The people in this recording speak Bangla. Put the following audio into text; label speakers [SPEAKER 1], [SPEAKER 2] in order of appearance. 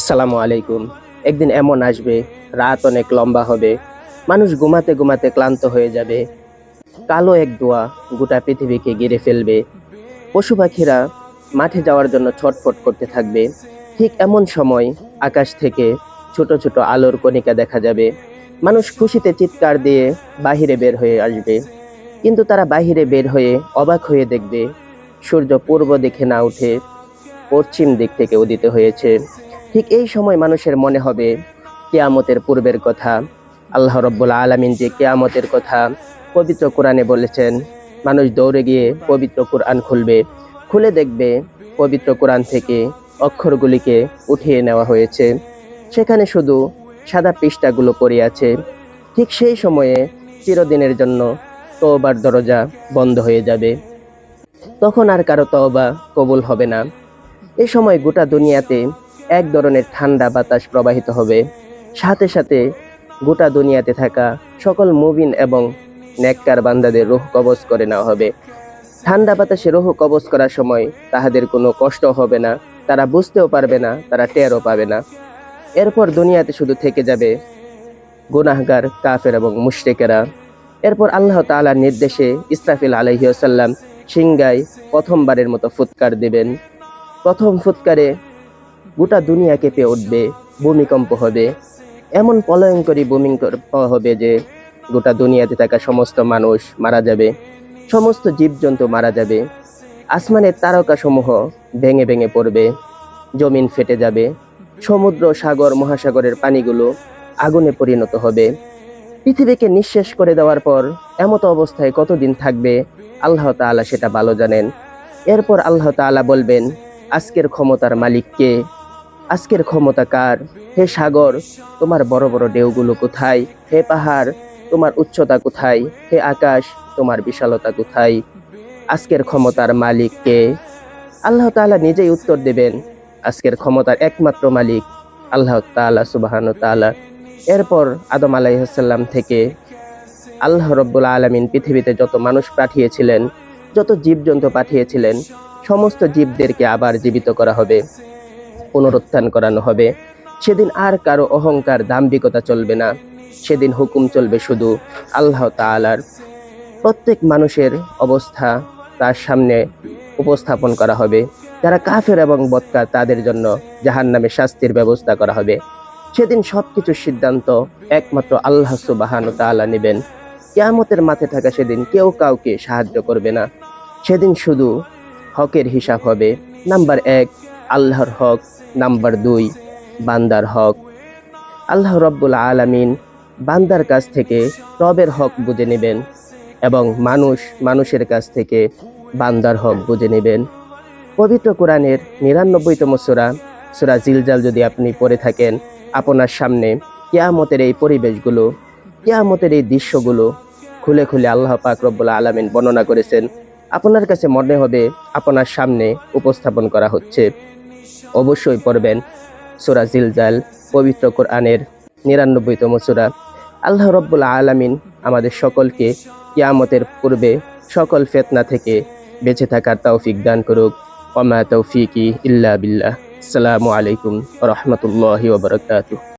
[SPEAKER 1] আসসালামু আলাইকুম। একদিন এমন আসবে, রাত অনেক লম্বা হবে, মানুষ ঘুমাতে ঘুমাতে ক্লান্ত হয়ে যাবে। কালো এক ধোঁয়া গোটা পৃথিবীকে ঘিরে ফেলবে। পশু পাখিরা মাঠে যাওয়ার জন্য ছটফট করতে থাকবে। ঠিক এমন সময় আকাশ থেকে ছোট ছোট আলোর কণিকা দেখা যাবে। মানুষ খুশিতে চিৎকার দিয়ে বাহিরে বের হয়ে আসবে। কিন্তু তারা বাহিরে বের হয়ে অবাক হয়ে দেখবে, সূর্য পূর্ব দিকে না উঠে পশ্চিম দিক থেকে উদিত হয়েছে। ঠিক এই সময় মানুষের মনে হবে কিয়ামতের পূর্বের কথা। আল্লাহ রব্বুল আলামিন যে কিয়ামতের কথা পবিত্র কোরআনে বলেছেন, মানুষ দৌড়ে গিয়ে পবিত্র কোরআন খুলবে, খুলে দেখবে পবিত্র কোরআন থেকে অক্ষরগুলিকে উঠিয়ে নেওয়া হয়েছে। সেখানে শুধু সাদা পৃষ্ঠাগুলো পড়ে আছে। ঠিক সেই সময়ে চিরদিনের জন্য তওবার দরজা বন্ধ হয়ে যাবে। তখন আর কারো তওবা কবুল হবে না। এই সময় গোটা দুনিয়াতে এক ধরনের ঠান্ডা বাতাস প্রবাহিত হবে। সাথে সাথে গোটা দুনিয়াতে থাকা সকল মুমিন এবং নেককার বান্দাদের রূহ কবজ করে নেওয়া হবে। ঠান্ডা বাতাসে রূহ কবজ করার সময় তাহাদের কোনো কষ্ট হবে না, তারা বুঝতেও পারবে না, তারা টেরও পাবে না। এরপর দুনিয়াতে শুধু থেকে যাবে গুনাহগার, কাফের এবং মুশরিকেরা। এরপর আল্লাহ তাআলার নির্দেশে ইসরাফিল আলাইহিস সালাম সিংগায় প্রথমবারের মতো ফুৎকার দিবেন। প্রথম ফুৎকারে গোটা দুনিয়া কেঁপে উঠবে, ভূমিকম্প হবে। এমন প্রলয়ঙ্করী ভূমিকম্প হবে যে গোটা দুনিয়াতে থাকা সমস্ত মানুষ মারা যাবে, সমস্ত জীবজন্তু মারা যাবে। আসমানের তারকাসমূহ ভেঙে ভেঙে পড়বে, জমিন ফেটে যাবে, সমুদ্র, সাগর, মহাসাগরের পানিগুলো আগুনে পরিণত হবে। পৃথিবীকে নিঃশেষ করে দেওয়ার পর এমতো অবস্থায় কতদিন থাকবে আল্লাহ তাআলা সেটা ভালো জানেন। এরপর আল্লাহ তাআলা বলবেন, আজকের ক্ষমতার মালিক কে? আজকের ক্ষমতা কার? হে সাগর, তোমার বড় বড় ঢেউগুলো কোথায়? হে পাহাড়, তোমার উচ্চতা কোথায়? হে আকাশ, তোমার বিশালতা কোথায়? আজকের ক্ষমতার মালিক কে? আল্লাহ তাআলা নিজেই উত্তর দেবেন, আজকের ক্ষমতার একমাত্র মালিক আল্লাহ তাআলা সুবহানাহু ওয়া তাআলা। এরপর আদম আলাইহিস সালাম থেকে আল্লাহ রব্বুল আলামিন পৃথিবীতে যত মানুষ পাঠিয়েছিলেন, যত জীবজন্তু পাঠিয়েছিলেন, সমস্ত জীবদেরকে আবার জীবিত করা হবে, পুনরুত্থান করানো হবে। সেদিন আর কারো অহংকার, দাম্ভিকতা চলবে না। সেদিন হুকুম চলবে শুধু আল্লাহ তাআলার। প্রত্যেক মানুষের অবস্থা তার সামনে উপস্থাপন করা হবে। যারা কাফের এবং বদকার তাদের জন্য জাহান্নামে শাস্তির ব্যবস্থা করা হবে। সেদিন সবকিছুর সিদ্ধান্ত একমাত্র আল্লাহ সুবহানাহু ওয়া তাআলা নেবেন। কিয়ামতের মাঠে থাকা সেদিন কেউ কাউকে সাহায্য করবে না। সেদিন শুধু হকের হিসাব হবে। নাম্বার 1 আল্লাহর হক, নাম্বার 2 বান্দার হক। আল্লাহ রব্বুল আলামিন বান্দার কাছ থেকে রবের হক বুঝে নেবেন এবং মানুষের কাছ থেকে বান্দার হক বুঝে নেবেন। পবিত্র কোরআনের 99তম সূরা, সূরা জিলজাল যদি আপনি পড়ে থাকেন, আপনার সামনে কিয়ামতের এই পরিবেশগুলো, কিয়ামতের এই দৃশ্যগুলো খুলে খুলে আল্লাহ পাক রব্বুল আলামিন বর্ণনা করেছেন। আপনার কাছে মনে হবে আপনার সামনে উপস্থাপন করা হচ্ছে। অবশ্যই পড়বেন সূরা জিলজাল, পবিত্র কোরআনের 99তম সূরা। আল্লাহ রব্বুল আলামিন আমাদের সকলকে কিয়ামতের পূর্বে সকল ফিতনা থেকে বেঁচে থাকার তৌফিক দান করুক। ওয়া মা তৌফিকি ইল্লা বিল্লাহ। আসসালামু আলাইকুম ওয়া রাহমাতুল্লাহি ওয়া বারাকাতুহু।